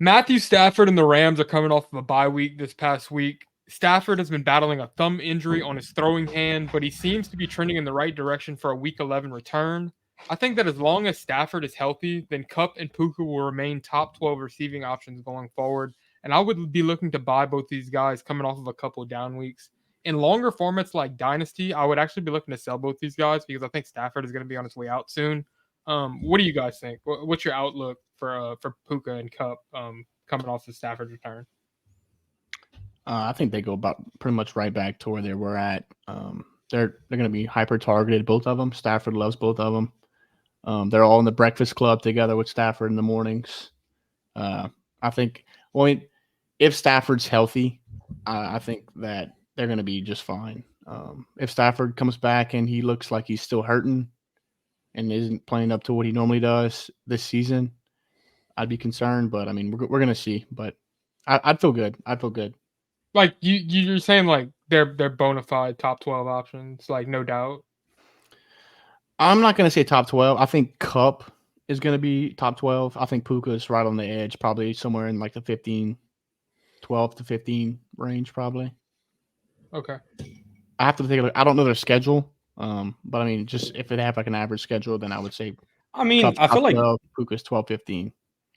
Matthew Stafford and the Rams are coming off of a bye week this past week. Stafford has been battling a thumb injury on his throwing hand, but he seems to be trending in the right direction for a Week 11 return. I think that as long as Stafford is healthy, then Kupp and Puka will remain top 12 receiving options going forward, and I would be looking to buy both these guys coming off of a couple of down weeks. In longer formats like Dynasty, I would actually be looking to sell both these guys because I think Stafford is going to be on his way out soon. What do you guys think? What's your outlook for Puka and Kupp coming off the Stafford return? I think they go about pretty much right back to where they were at. They're going to be hyper targeted, both of them. Stafford loves both of them. They're all in the breakfast club together with Stafford in the mornings. I think, well, if Stafford's healthy, I think that they're going to be just fine. If Stafford comes back and he looks like he's still hurting and isn't playing up to what he normally does this season, I'd be concerned. But I mean, we're going to see. But I'd feel good. I'd feel good. Like you're saying, like they're bona fide top 12 options, like no doubt. I'm not going to say top 12. I think Kupp is going to be top 12. I think Puka is right on the edge, probably somewhere in like the 12 to 15 range, probably. Okay. I have to take a look. I don't know their schedule, but I mean, just if they have like an average schedule, then I would say. I mean, Kupp's I feel like 12, Puka's 12, 15.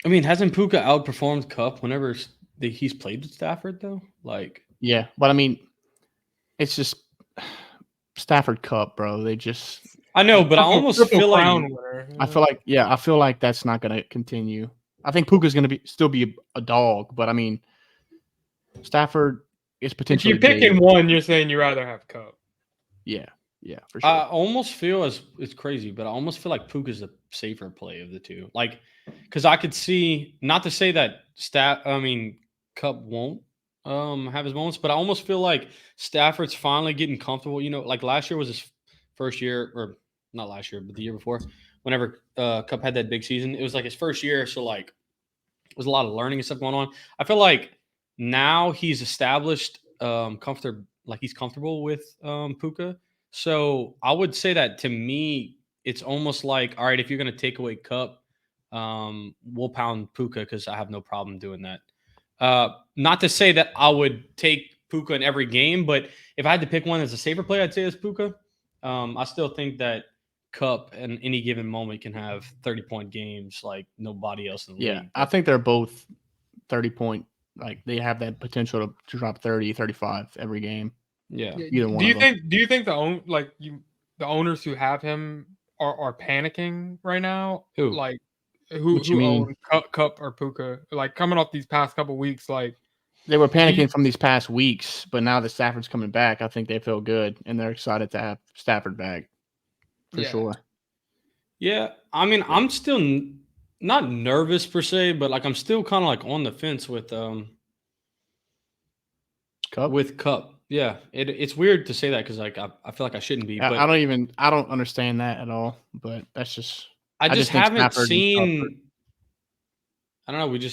I mean, hasn't Puka outperformed Kupp whenever he's played with Stafford though? Like, yeah, but I mean, it's just Stafford Kupp, bro. They just. I know, but I almost feel like I feel like that's not going to continue. I think Puka's going to still be a dog, but I mean, Stafford is potentially. If you're picking one, you're saying you rather have Kupp. Yeah, for sure. I almost feel it's crazy, but I almost feel like Puka's the safer play of the two. Like, because I could see, not to say that Kupp won't have his moments, but I almost feel like Stafford's finally getting comfortable. You know, like last year was his first year, or not last year, but the year before, whenever Kupp had that big season, it was like his first year. So like, it was a lot of learning and stuff going on. I feel like now he's established he's comfortable with Puka. So I would say that to me, it's almost like, all right, if you're going to take away Kupp, we'll pound Puka because I have no problem doing that. Not to say that I would take Puka in every game, but if I had to pick one as a safer play, I'd say it's Puka. I still think that Kupp in any given moment can have 30-point games like nobody else in the league. I think they're both 30-point. Like they have that potential to drop 30, 35 every game. Yeah. Either one. Do you think the owners who have him are panicking right now? Who? Like who own Kupp or Puka? Like coming off these past couple weeks, like they were panicking from these past weeks, but now that Stafford's coming back, I think they feel good and they're excited to have Stafford back for sure. Yeah, I mean, I'm still not nervous per se, but like I'm still kind of like on the fence with Kupp. With Kupp. Yeah, it's weird to say that because like I feel like I shouldn't be. But I don't understand that at all. But that's just I just haven't seen. I don't know.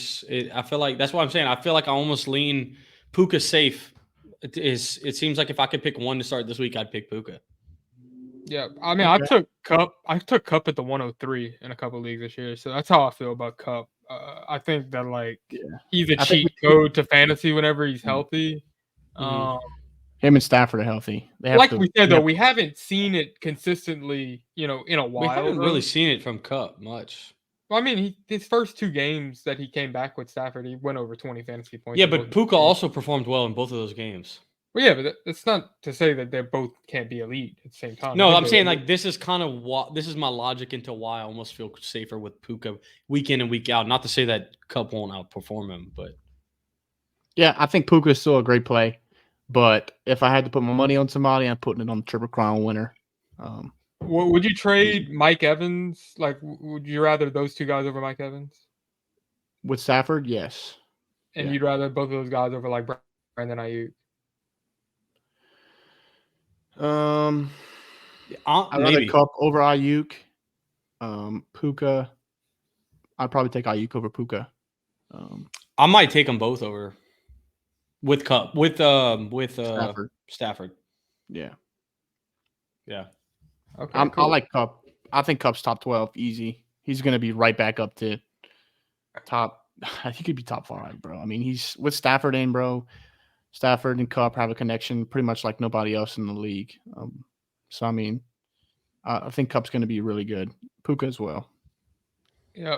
I feel like that's what I'm saying. I feel like I almost lean Puka safe. It seems like if I could pick one to start this week, I'd pick Puka. Yeah, I mean, okay. I took Kupp at the 103 in a couple of leagues this year, so that's how I feel about Kupp. I think that he's a cheat code to fantasy whenever he's healthy. Him and Stafford are healthy. We said though, we haven't seen it consistently, in a while. We haven't really seen it from Kupp much. Well, I mean, his first two games that he came back with Stafford, he went over 20 fantasy points. Yeah, but Puka also performed well in both of those games. Well, yeah, but it's not to say that they both can't be elite at the same time. No, I'm saying like this is kind of this is my logic into why I almost feel safer with Puka week in and week out. Not to say that Kupp won't outperform him, but yeah, I think Puka is still a great play. But if I had to put my money on somebody, I'm putting it on the Triple Crown winner. Would you trade Mike Evans? Like, would you rather those two guys over Mike Evans? With Stafford, yes. And you'd rather both of those guys over like Brandon Ayuk? I'd rather Kupp over Ayuk. Puka, I'd probably take Ayuk over Puka. I might take them both over with Kupp with Stafford. Yeah. Okay. I like Kupp. I think Kupp's top 12 easy. He's going to be right back up to top I think he'd be top 5, bro. I mean, he's with Stafford in, bro. Stafford and Kupp have a connection pretty much like nobody else in the league. So, I mean, I think Kupp's going to be really good. Puka as well. Yeah.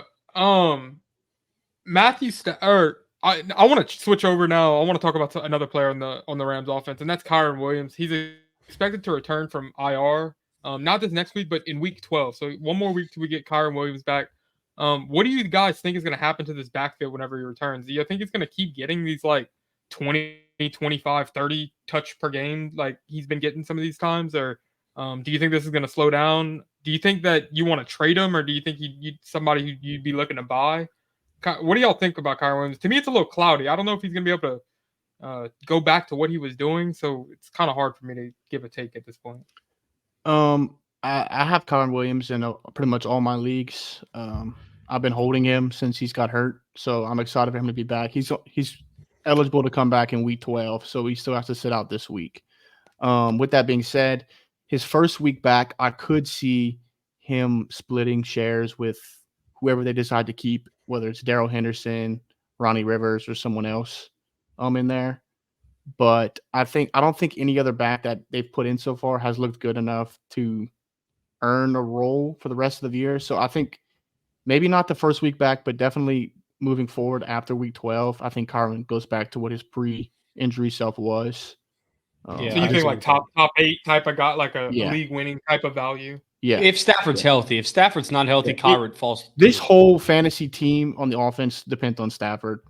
Matthew or I want to switch over now. I want to talk about another player on the Rams offense, and that's Kyren Williams. He's expected to return from IR, not this next week, but in week 12. So one more week till we get Kyren Williams back. What do you guys think is going to happen to this backfield whenever he returns? Do you think it's going to keep getting these like 20, 25, 30 touch per game like he's been getting some of these times, or do you think this is going to slow down? Do you think that you want to trade him, or do you think you somebody who you'd be looking to buy? What do y'all think about Kyren Williams? To me, it's a little cloudy. I don't know if he's going to be able to go back to what he was doing, so it's kind of hard for me to give a take at this point. I have Kyren Williams in pretty much all my leagues. I've been holding him since he's got hurt, so I'm excited for him to be back. He's eligible to come back in week 12, so he still has to sit out this week. With that being said, his first week back, I could see him splitting shares with whoever they decide to keep, whether it's Darrell Henderson, Ronnie Rivers, or someone else in there. But I don't think any other back that they've put in so far has looked good enough to earn a role for the rest of the year. So I think maybe not the first week back, but definitely moving forward after week 12, I think Kyren goes back to what his pre-injury self was. So you think like top 8 type of guy, like a Yeah. league winning type of value? Yeah. If Stafford's healthy. If Stafford's not healthy, Kyren falls. This whole fantasy team on the offense depends on Stafford.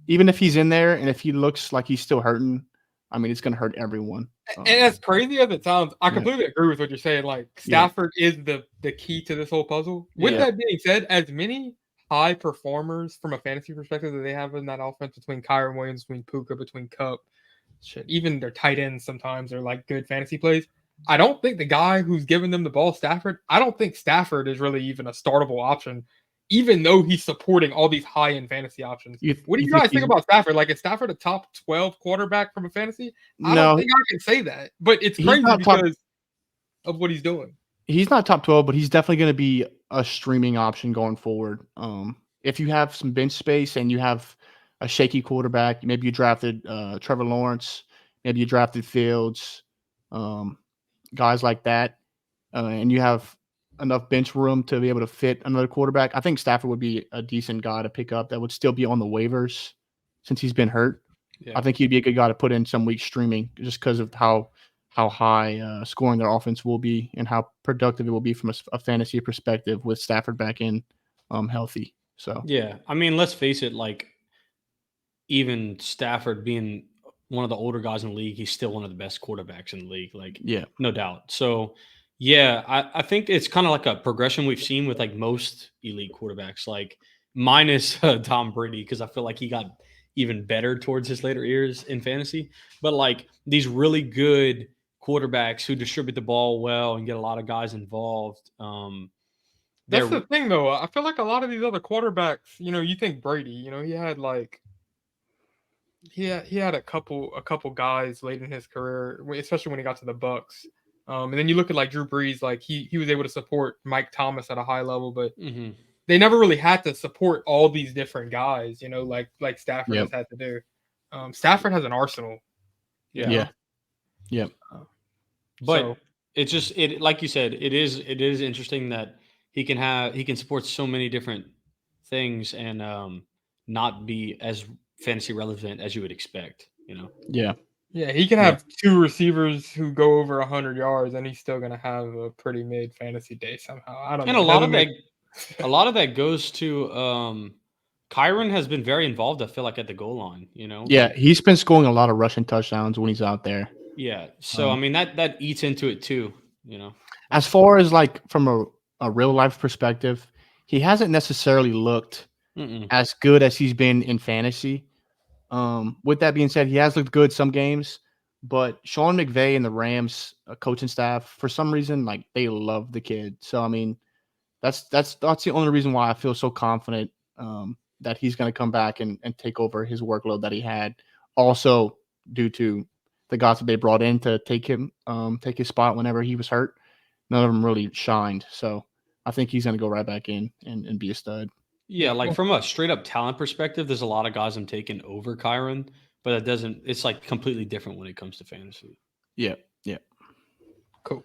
Even if he's in there and if he looks like he's still hurting, I mean, it's going to hurt everyone. And as crazy as it sounds, I completely agree with what you're saying. Like, Stafford is the key to this whole puzzle. With that being said, as many high performers from a fantasy perspective that they have in that offense between Kyren Williams, between Puka, between Kupp, even their tight ends sometimes are like good fantasy plays. I don't think the guy who's giving them the ball, Stafford, I don't think Stafford is really even a startable option, even though he's supporting all these high-end fantasy options. What do you guys think about Stafford? Like, is Stafford a top 12 quarterback from a fantasy? I don't think I can say that, but it's crazy because of what he's doing. He's not top 12, but he's definitely going to be a streaming option going forward. If you have some bench space and you have a shaky quarterback, maybe you drafted Trevor Lawrence, maybe you drafted Fields, guys like that, and you have enough bench room to be able to fit another quarterback, I think Stafford would be a decent guy to pick up that would still be on the waivers since he's been hurt. Yeah. I think he'd be a good guy to put in some weeks streaming just because of how high scoring their offense will be and how productive it will be from a fantasy perspective with Stafford back in healthy. So yeah, I mean, let's face it, like even Stafford being one of the older guys in the league, he's still one of the best quarterbacks in the league. Like, yeah, no doubt. So yeah, I think it's kind of like a progression we've seen with like most elite quarterbacks, like minus Tom Brady, because I feel like he got even better towards his later years in fantasy. But like these really good quarterbacks who distribute the ball well and get a lot of guys involved. That's the thing, though. I feel like a lot of these other quarterbacks, you think Brady, he had like he had a couple guys late in his career, especially when he got to the Bucs. And then you look at like Drew Brees, like he was able to support Mike Thomas at a high level, but they never really had to support all these different guys, like Stafford has had to do. Stafford has an arsenal. Yeah. But it's just like you said, it is interesting that he can support so many different things and not be as fantasy relevant as you would expect, Yeah, he can have 2 receivers who go over 100 yards, and he's still going to have a pretty mid fantasy day somehow. I don't know. And a lot of that goes to Kyren has been very involved, I feel like, at the goal line, Yeah, he's been scoring a lot of rushing touchdowns when he's out there. Yeah, so I mean that eats into it too, As far as like from a real life perspective, he hasn't necessarily looked as good as he's been in fantasy. With that being said, he has looked good some games, but Sean McVay and the Rams coaching staff, for some reason, like they love the kid. So I mean, that's the only reason why I feel so confident that he's going to come back and take over his workload that he had. Also, due to the guys that they brought in to take his spot whenever he was hurt, none of them really shined. So I think he's going to go right back in and be a stud. Yeah, like from a straight up talent perspective, there's a lot of guys I'm taking over Kyren, but it's like completely different when it comes to fantasy. Yeah. Cool.